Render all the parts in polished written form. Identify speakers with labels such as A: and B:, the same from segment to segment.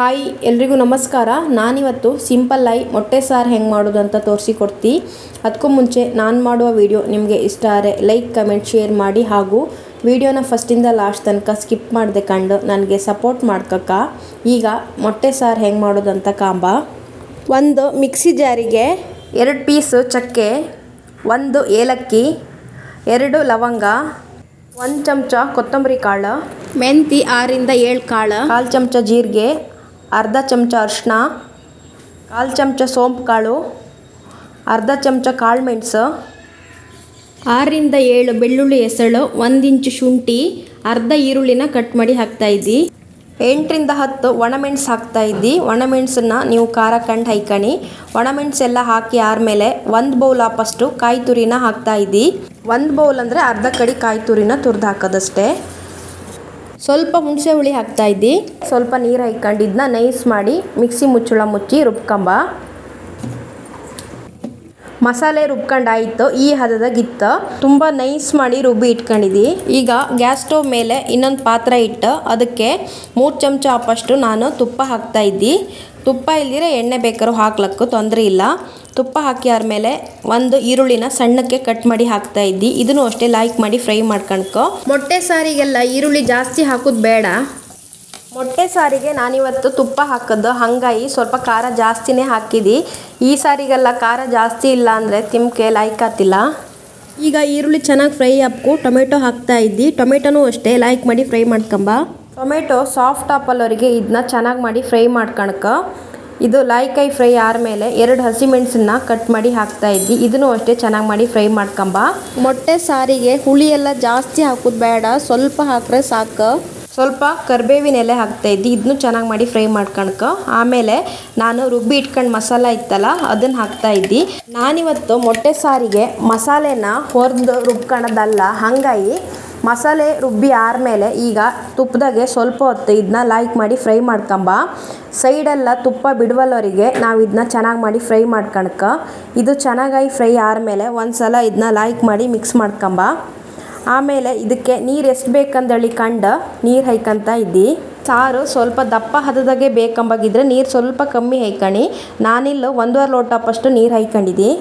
A: Hi ಎಲ್ರಿಗೂ ನಮಸ್ಕಾರ. ನಾನಿವತ್ತು ಸಿಂಪಲ್ ಆಗಿ ಮೊಟ್ಟೆ ಸಾರು ಹೆಂಗೆ ಮಾಡೋದು ಅಂತ ತೋರಿಸಿಕೊಡ್ತೀನಿ. ಅದಕ್ಕೂ ಮುಂಚೆ ನಾನು ಮಾಡುವ ವಿಡಿಯೋ ನಿಮಗೆ ಇಷ್ಟ ಆದರೆ ಲೈಕ್ ಕಮೆಂಟ್ ಶೇರ್ ಮಾಡಿ ಹಾಗೂ ವಿಡಿಯೋನ ಫಸ್ಟಿಂದ ಲಾಸ್ಟ್ ತನಕ ಸ್ಕಿಪ್ ಮಾಡದೆ ಕಂಡು ನನಗೆ ಸಪೋರ್ಟ್ ಮಾಡ್ಕಕ್ಕ. ಈಗ ಮೊಟ್ಟೆ ಸಾರು ಹೆಂಗೆ ಮಾಡೋದು ಅಂತ ಕಾಂಬ. ಒಂದು ಮಿಕ್ಸಿ ಜಾರಿಗೆ 2 ಪೀಸ್ ಚಕ್ಕೆ, 1 ಏಲಕ್ಕಿ, 2 ಲವಂಗ, 1 ಚಮಚ ಕೊತ್ತಂಬರಿ ಕಾಳು, ಮೆಂತಿ 6 ರಿಂದ 7 ಕಾಳು, 1/4 ಚಮಚ ಜೀರಿಗೆ, ಅರ್ಧ ಚಮಚ ಅರಿಶಿನ, 1/4 ಚಮಚ ಸೋಂಪು ಕಾಳು, ಅರ್ಧ ಚಮಚ ಕಾಳು ಮೆಣಸು, 6 ರಿಂದ 7 ಬೆಳ್ಳುಳ್ಳಿ ಎಸಳು, 1 ಇಂಚು ಶುಂಠಿ, ಅರ್ಧ ಈರುಳ್ಳಿನ ಕಟ್ ಮಾಡಿ ಹಾಕ್ತಾಯಿದ್ದಿ. 8 ರಿಂದ 10 ಒಣಮೆಣಸು ಹಾಕ್ತಾಯಿದ್ದಿ. ಒಣಮೆಣಸನ್ನ ನೀವು ಖಾರ ಕಂಡು ಹೈಕಣಿ. ಒಣಮೆಣಸೆಲ್ಲ ಹಾಕಿ ಆದಮೇಲೆ 1 ಬೌಲ್ ಆಪಷ್ಟು ಕಾಯಿ ತುರಿನ ಹಾಕ್ತಾಯಿದ್ದಿ. 1 ಬೌಲ್ ಅಂದರೆ ಅರ್ಧ ಕಡಿ ಕಾಯಿ ತುರಿನ ತುರಿದು ಹಾಕೋದಷ್ಟೇ. ಸ್ವಲ್ಪ ಹುಣಸೆ ಹುಳಿ ಹಾಕ್ತಾಯಿದ್ದಿ. ಸ್ವಲ್ಪ ನೀರು ಹಾಕ್ಕೊಂಡಿದ್ದನ್ನ ನೈಸ್ ಮಾಡಿ ಮಿಕ್ಸಿ ಮುಚ್ಚಳ ಮುಚ್ಚಿ ರುಬ್ಕೊಂಬ. ಮಸಾಲೆ ರುಬ್ಕೊಂಡಾಯಿತು. ಈ ಹದದಾಗಿತ್ತು. ತುಂಬ ನೈಸ್ ಮಾಡಿ ರುಬ್ಬಿ ಇಟ್ಕೊಂಡಿದ್ದಿ. ಈಗ ಗ್ಯಾಸ್ ಸ್ಟವ್ ಮೇಲೆ ಇನ್ನೊಂದು ಪಾತ್ರೆ ಇಟ್ಟು ಅದಕ್ಕೆ 3 ಚಮಚ ಆಪಷ್ಟು ನಾನು ತುಪ್ಪ ಹಾಕ್ತಾಯಿದ್ದಿ. ತುಪ್ಪ ಇಲ್ದಿರ ಎಣ್ಣೆ ಬೇಕಾದ್ರೂ ಹಾಕ್ಲಕ್ಕೂ ತೊಂದರೆ ಇಲ್ಲ. ತುಪ್ಪ ಹಾಕಿ ಆದಮೇಲೆ 1 ಈರುಳ್ಳಿನ ಸಣ್ಣಕ್ಕೆ ಕಟ್ ಮಾಡಿ ಹಾಕ್ತಾಯಿದ್ದಿ. ಇದನ್ನು ಅಷ್ಟೇ ಲೈಕ್ ಮಾಡಿ ಫ್ರೈ ಮಾಡ್ಕೊಳ್ಕೊ. ಮೊಟ್ಟೆ ಸಾರಿಗೆಲ್ಲ ಈರುಳ್ಳಿ ಜಾಸ್ತಿ ಹಾಕೋದು ಬೇಡ. ಮೊಟ್ಟೆ ಸಾರಿಗೆ ನಾನಿವತ್ತು ತುಪ್ಪ ಹಾಕೋದು, ಹಾಗಾಗಿ ಸ್ವಲ್ಪ ಖಾರ ಜಾಸ್ತಿನೇ ಹಾಕಿದ್ದಿ. ಈ ಸಾರಿಗೆಲ್ಲ ಖಾರ ಜಾಸ್ತಿ ಇಲ್ಲ ಅಂದರೆ ತಿಮ್ಕೆ ಲೈಕ್ ಆತಿಲ್ಲ. ಈಗ ಈರುಳ್ಳಿ ಚೆನ್ನಾಗಿ ಫ್ರೈ ಹಾಕ್ಕು ಟೊಮೆಟೊ ಹಾಕ್ತಾಯಿದ್ದಿ. ಟೊಮೆಟೊನೂ ಅಷ್ಟೇ ಲೈಕ್ ಮಾಡಿ ಫ್ರೈ ಮಾಡ್ಕೊಂಬ. ಟೊಮೆಟೊ ಸಾಫ್ಟ್ ಆಪಲ್ವರೆಗೆ ಇದನ್ನ ಚೆನ್ನಾಗಿ ಮಾಡಿ ಫ್ರೈ ಮಾಡ್ಕೊಳಕ. ಇದು ಲೈಕಾಯಿ ಫ್ರೈ ಆದಮೇಲೆ 2 ಹಸಿಮೆಣಸನ್ನ ಕಟ್ ಮಾಡಿ ಹಾಕ್ತಾಯಿದ್ದಿ. ಇದನ್ನು ಅಷ್ಟೇ ಚೆನ್ನಾಗಿ ಮಾಡಿ ಫ್ರೈ ಮಾಡ್ಕೊಂಬ. ಮೊಟ್ಟೆ ಸಾರಿಗೆ ಹುಳಿ ಎಲ್ಲ ಜಾಸ್ತಿ ಹಾಕೋದು ಬೇಡ, ಸ್ವಲ್ಪ ಹಾಕ್ರೆ ಸಾಕು. ಸ್ವಲ್ಪ ಕರಿಬೇವಿನ ಎಲೆ ಹಾಕ್ತಾಯಿದ್ದಿ. ಇದನ್ನು ಚೆನ್ನಾಗಿ ಮಾಡಿ ಫ್ರೈ ಮಾಡ್ಕೊಳಕ. ಆಮೇಲೆ ನಾನು ರುಬ್ಬಿ ಇಟ್ಕೊಂಡು ಮಸಾಲ ಇತ್ತಲ್ಲ ಅದನ್ನು ಹಾಕ್ತಾಯಿದ್ದಿ. ನಾನಿವತ್ತು ಮೊಟ್ಟೆ ಸಾರಿಗೆ ಮಸಾಲೆನ ಹೊರದು ರುಬ್ಕೊಳೋದಲ್ಲ, ಹಾಗಾಗಿ ಮಸಾಲೆ ರುಬ್ಬಿ ಆದಮೇಲೆ ಈಗ ತುಪ್ಪದಾಗೆ ಸ್ವಲ್ಪ ಹೊತ್ತು ಇದನ್ನ ಲೈಕ್ ಮಾಡಿ ಫ್ರೈ ಮಾಡ್ಕೊಂಬ. ಸೈಡೆಲ್ಲ ತುಪ್ಪ ಬಿಡುವಲ್ಲವರೆಗೆ ನಾವು ಇದನ್ನ ಚೆನ್ನಾಗಿ ಮಾಡಿ ಫ್ರೈ ಮಾಡ್ಕೊಳಕ. ಇದು ಚೆನ್ನಾಗಿ ಫ್ರೈ ಆದಮೇಲೆ ಒಂದು ಸಲ ಇದನ್ನ ಲೈಕ್ ಮಾಡಿ ಮಿಕ್ಸ್ ಮಾಡ್ಕೊಂಬ. ಆಮೇಲೆ ಇದಕ್ಕೆ ನೀರು ಎಷ್ಟು ಬೇಕಂದೇಳಿ ಕಂಡು ನೀರು ಹಾಯ್ಕೊಂತ ಇದ್ದಿ. ಸಾರು ಸ್ವಲ್ಪ ದಪ್ಪ ಹದದಾಗೆ ಬೇಕಂಬಾಗಿದ್ರೆ ನೀರು ಸ್ವಲ್ಪ ಕಮ್ಮಿ ಹಾಯ್ಕಣಿ. ನಾನಿಲ್ಲಿ 1.5 ಲೋಟ ಅಷ್ಟು ನೀರು ಹಾಯ್ಕೊಂಡಿದ್ದಿ.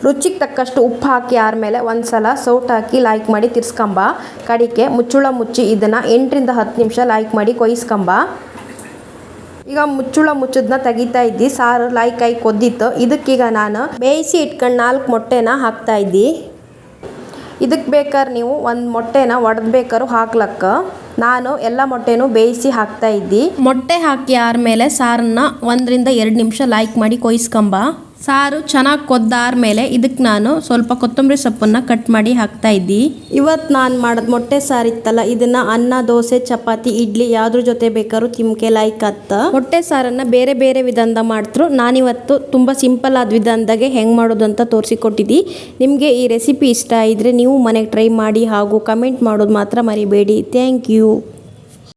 A: ರುಚಿಗೆ ತಕ್ಕಷ್ಟು ಉಪ್ಪು ಹಾಕಿ ಆದಮೇಲೆ ಒಂದು ಸಲ ಸೌಟ್ ಹಾಕಿ ಲೈಕ್ ಮಾಡಿ ತಿರ್ಸ್ಕೊಂಬ. ಕಡಿಕೆ ಮುಚ್ಚಳ ಮುಚ್ಚಿ ಇದನ್ನು 8 ರಿಂದ 10 ನಿಮಿಷ ಲೈಕ್ ಮಾಡಿ ಕೊಯ್ಸ್ಕೊಂಬ. ಈಗ ಮುಚ್ಚಳ ಮುಚ್ಚದನ್ನ ತೆಗಿತಾ ಇದ್ದಿ. ಸಾರು ಲೈಕಾಗಿ ಕೊದ್ದಿತ್ತು. ಇದಕ್ಕೀಗ ನಾನು ಬೇಯಿಸಿ ಇಟ್ಕೊಂಡು 4 ಮೊಟ್ಟೆನ ಹಾಕ್ತಾಯಿದ್ದಿ. ಇದಕ್ಕೆ ಬೇಕಾದ್ರೆ ನೀವು 1 ಮೊಟ್ಟೆನ ಒಡೆದು ಬೇಕಾದ್ರೂ ಹಾಕ್ಲಕ್ಕ. ನಾನು ಎಲ್ಲ ಮೊಟ್ಟೆನೂ ಬೇಯಿಸಿ ಹಾಕ್ತಾಯಿದ್ದಿ. ಮೊಟ್ಟೆ ಹಾಕಿ ಆದಮೇಲೆ ಸಾರನ್ನ 1 ರಿಂದ 2 ನಿಮಿಷ ಲೈಕ್ ಮಾಡಿ ಕೊಯ್ಸ್ಕೊಂಬ. ಸಾರು ಚೆನ್ನಾಗಿ ಕೊದ್ದಾದ್ಮೇಲೆ ಇದಕ್ಕೆ ನಾನು ಸ್ವಲ್ಪ ಕೊತ್ತಂಬರಿ ಸೊಪ್ಪನ್ನು ಕಟ್ ಮಾಡಿ ಹಾಕ್ತಾಯಿದ್ದಿ. ಇವತ್ತು ನಾನು ಮಾಡೋದು ಮೊಟ್ಟೆ ಸಾರು ಇತ್ತಲ್ಲ, ಇದನ್ನು ಅನ್ನ, ದೋಸೆ, ಚಪಾತಿ, ಇಡ್ಲಿ ಯಾವುದ್ರ ಜೊತೆ ಬೇಕಾದ್ರೂ ತಿಮ್ಕೆ ಲೈಕ್ ಆತ್ತ. ಮೊಟ್ಟೆ ಸಾರನ್ನು ಬೇರೆ ಬೇರೆ ವಿಧಾನದ ಮಾಡ್ತರು. ನಾನಿವತ್ತು ತುಂಬ ಸಿಂಪಲ್ ಆದ ವಿಧಾನದಾಗೆ ಹೆಂಗೆ ಮಾಡೋದು ಅಂತ ತೋರಿಸಿಕೊಟ್ಟಿದ್ದಿ. ನಿಮಗೆ ಈ ರೆಸಿಪಿ ಇಷ್ಟ ಇದ್ದರೆ ನೀವು ಮನೆಗೆ ಟ್ರೈ ಮಾಡಿ ಹಾಗೂ ಕಮೆಂಟ್ ಮಾಡೋದು ಮಾತ್ರ ಮರಿಬೇಡಿ. Thank you.